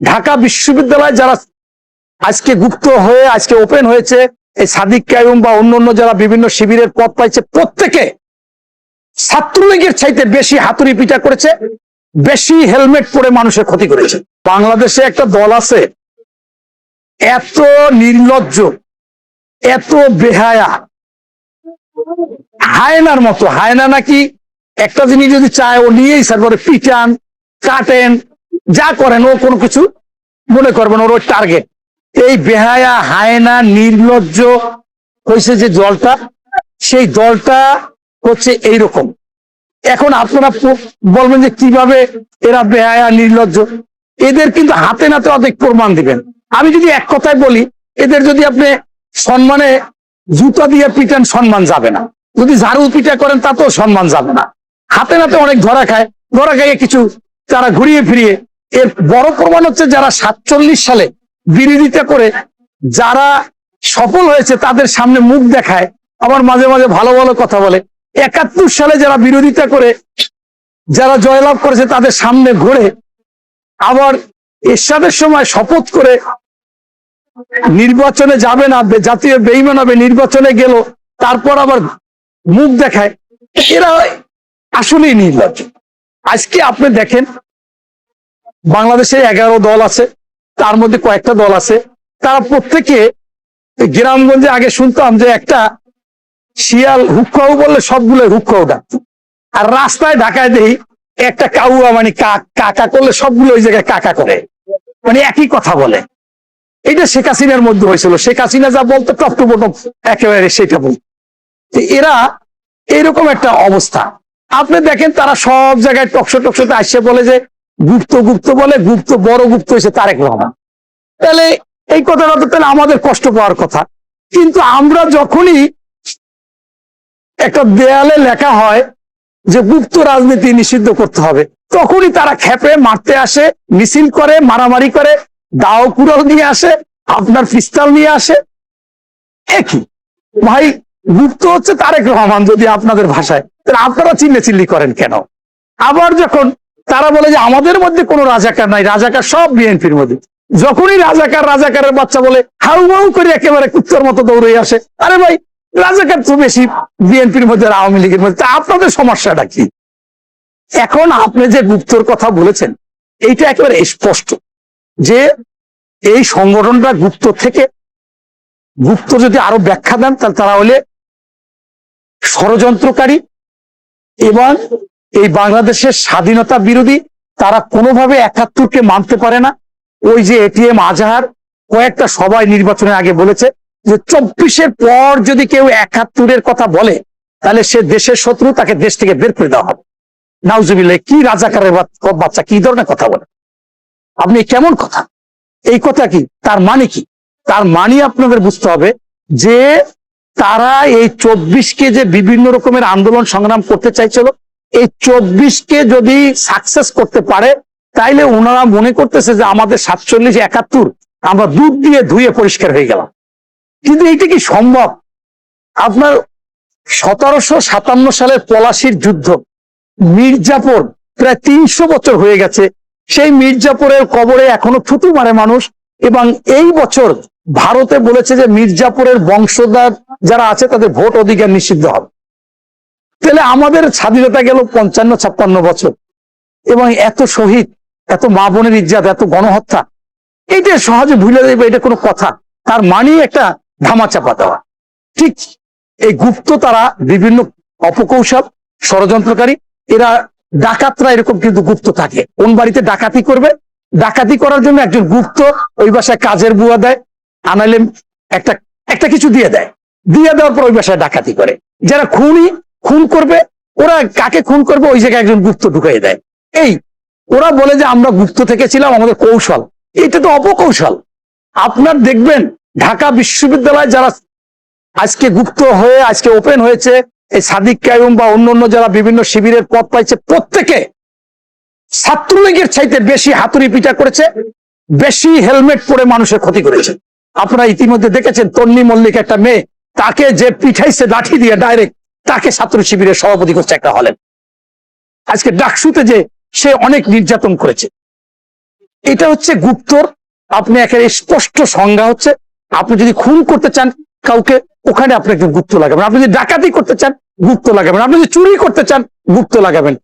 ঢাকা বিশ্ববিদ্যালয় যারা আজকে গুপ্ত হয়ে আজকে ওপেন হয়েছে, এই সাদিক কায়ুম বা অন্য যারা বিভিন্ন শিবিরের পদ পাইছে, প্রত্যেকে ছাত্রলীগের চাইতে বেশি হাতুড়ি পিটা করেছে, বেশি হেলমেট পরে মানুষের ক্ষতি করেছে। বাংলাদেশে একটা দল আছে এত নির্লজ্জ, এত বেহায়া, হায়নার মতো। হায়না নাকি একটা জিনিস যদি চায় ও নিয়েই স্যার করে পিটান, কাটেন, যা করেন, ও কোনো কিছু মনে করবেন, ওর টার্গেট। এই বেহায়া হায়না নির্লজ্জ হয়েছে যে দলটা, সেই দলটা হচ্ছে এইরকম। এখন আপনারা বলবেন যে কিভাবে এরা বেহায়া নির্লজ্জ, এদের কিন্তু হাতে নাতে অনেক প্রমাণ দিবেন। আমি যদি এক কথায় বলি, এদের যদি আপনি সম্মানে জুতা দিয়ে পিটান, সম্মান যাবে না। যদি ঝাড়ু পিটা করেন তাতেও সম্মান যাবে না। হাতে নাতে অনেক ধরা খায়, ধরা খাইয়ে কিছু তারা ঘুরিয়ে ফিরিয়ে। এর বড় প্রমাণ হচ্ছে যারা 47 সালে বিরোধিতা করে যারা সফল হয়েছে তাদের সামনে মুখ দেখায়, আবার মাঝে মাঝে ভালো ভালো কথা বলে। 71 সালে যারা বিরোধিতা করে যারা জয়লাভ করেছে তাদের সামনে ঘুরে, আবার এরশাদের সময় শপথ করে নির্বাচনে যাবে না, জাতীয় বেঈমান হবে, নির্বাচনে গেল, তারপর আবার মুখ দেখায়। এরা আসলেই নির্লজ্জ। আজকে আপনি দেখেন বাংলাদেশে 11 দল আছে, তার মধ্যে কয়েকটা দল আছে তারা প্রত্যেকে গ্রামগঞ্জে আগে শুনতাম যে একটা শিয়াল হুক্কাউ বললে সবগুলো হুক্কাউ ডাকত, আর রাস্তায় ঢাকায় দেই একটা কাউয়া মানে কাকা করলে সবগুলো ওই জায়গায় কাকা করে, মানে একই কথা বলে। এটা শেখ হাসিনার মধ্যে হয়েছিল, শেখ হাসিনা যা বলতো টপ টু বটম একেবারে সেটা বলতো। এরা এরকম একটা অবস্থা। আপনি দেখেন তারা সব জায়গায় টকশোতে আসছে বলে যে গুপ্ত গুপ্ত বলে, গুপ্ত বড় গুপ্ত হয়েছে তারেক রহমান। তাহলে এই কথাটা তো তাহলে আমাদের কষ্ট পাওয়ার কথা। কিন্তু আমরা যখনই একটা দেয়ালে লেখা হয় যে গুপ্ত রাজনীতি নিষিদ্ধ করতে হবে, তখনই তারা খেপে মারতে আসে, মিছিল করে, মারামারি করে, দাও কুড়াল নিয়ে আসে, আপনার পিস্তল নিয়ে আসে। একই ভাই, গুপ্ত হচ্ছে তারেক রহমান যদি আপনাদের ভাষায়, তাহলে আপনারা চিল্লি করেন কেন? আবার যখন তারা বলে যে আমাদের মধ্যে কোনো রাজাকার নাই, রাজাকার সব বিএনপির মধ্যে, যখনই রাজাকারের বাচ্চা বলে হাউ হাউ করে একেবারে কুত্তার মতো দৌড়ে আসে। আরে ভাই, রাজাকার তো বেশি বিএনপির মধ্যে আর আওয়ামী লীগের মধ্যে, তা আপনাদের সমস্যাটা কি? এখন আপনি যে গুপ্তর কথা বলেছেন, এইটা একেবারে স্পষ্ট যে এই সংগঠনটা গুপ্ত থেকে, গুপ্ত যদি আরো ব্যাখ্যা দেন তাহলে তারা হলে ষড়যন্ত্রকারী এবং এই বাংলাদেশের স্বাধীনতা বিরোধী। তারা কোনোভাবে 71কে মানতে পারে না। ওই যে এটিএম আজহার কয়েকটা সবাই নির্বাচনের আগে বলেছে যে 24-এর পর যদি কেউ 71-এর কথা বলে তাহলে সে দেশের শত্রু, তাকে দেশ থেকে বের করে দেওয়া হবে। নাউজুবিল্লাহ, কি রাজাকারের বাচ্চা, কি ধরনের কথা বলে আপনি? কেমন কথা? এই কথা কি? তার মানে কি? তার মানে আপনাদের বুঝতে হবে যে তারা এই 24-কে যে বিভিন্ন রকমের আন্দোলন সংগ্রাম করতে চাইছিল, এই 24-কে যদি সাকসেস করতে পারে তাইলে ওনারা মনে করতেছে যে আমাদের 47 71 আমরা দুধ দিয়ে ধুয়ে পরিষ্কার হয়ে গেলাম। কিন্তু এইটা কি সম্ভব? আপনার 1757 সালের পলাশির যুদ্ধ, মির্জাপুর প্রায় 300 বছর হয়ে গেছে, সেই মির্জাপুরের কবরে এখনো থুতু মারে মানুষ। এবং এই বছর ভারতে বলেছে যে মির্জাপুরের বংশধর যারা আছে তাদের ভোট অধিকার নিষিদ্ধ হবে। তাহলে আমাদের স্বাধীনতা গেল 55-56 বছর, এবং এত শহীদ, এত মা বোনের ইজ্জত, এত গণহত্যা, এইটা সহজে ভুলে দেবে, এটা কোনো কথা? তার মানে একটা ধামাচাপা দেওয়া। ঠিক এই গুপ্ত তারা বিভিন্ন অপকৌশল, ষড়যন্ত্রকারী, এরা ডাকাতরা এরকম কিন্তু গুপ্ত থাকে। কোন বাড়িতে ডাকাতি করবে, ডাকাতি করার জন্য একজন গুপ্ত ওই বাসায় কাজের বুয়া দেয়, আনাইলে একটা কিছু দিয়ে দেয়, দিয়ে দেওয়ার পর ওই বাসায় ডাকাতি করে। যারা খুন করবে, ওরা কাকে খুন করবে ওই জায়গায় একজন গুপ্ত ঢুকাই দেয়। এই ওরা বলে যে আমরা গুপ্ত থেকে ছিলাম, আমাদের কৌশল। এটা তো অপকৌশল। আপনার দেখবেন ঢাকা বিশ্ববিদ্যালয় যারা আজকে গুপ্ত হয়ে আজকে ওপেন হয়েছে, এই সাদিক কায়ুম বা অন্য যারা বিভিন্ন শিবিরের পদ পাইছে, প্রত্যেকে ছাত্রলীগের চাইতে বেশি হাতুড়ি পিটা করেছে, বেশি হেলমেট পরে মানুষের ক্ষতি করেছে। আপনারা ইতিমধ্যে দেখেছেন তন্নি মল্লিক একটা মেয়ে, তাকে যে পিঠাইছে লাঠি দিয়ে ডাইরেক্ট, তাকে ছাত্র শিবিরের সভাপতি করছে একটা হলেন। আজকে ডাকসুতে যে সে অনেক নির্যাতন করেছে। এটা হচ্ছে গুপ্তর। আপনি একেবারে স্পষ্ট সংজ্ঞা হচ্ছে, আপনি যদি খুন করতে চান কাউকে, ওখানে আপনাকে গুপ্ত লাগাবেন। আপনি যদি ডাকাতি করতে চান গুপ্ত লাগাবেন, আপনি যদি চুরি করতে চান গুপ্ত লাগাবেন।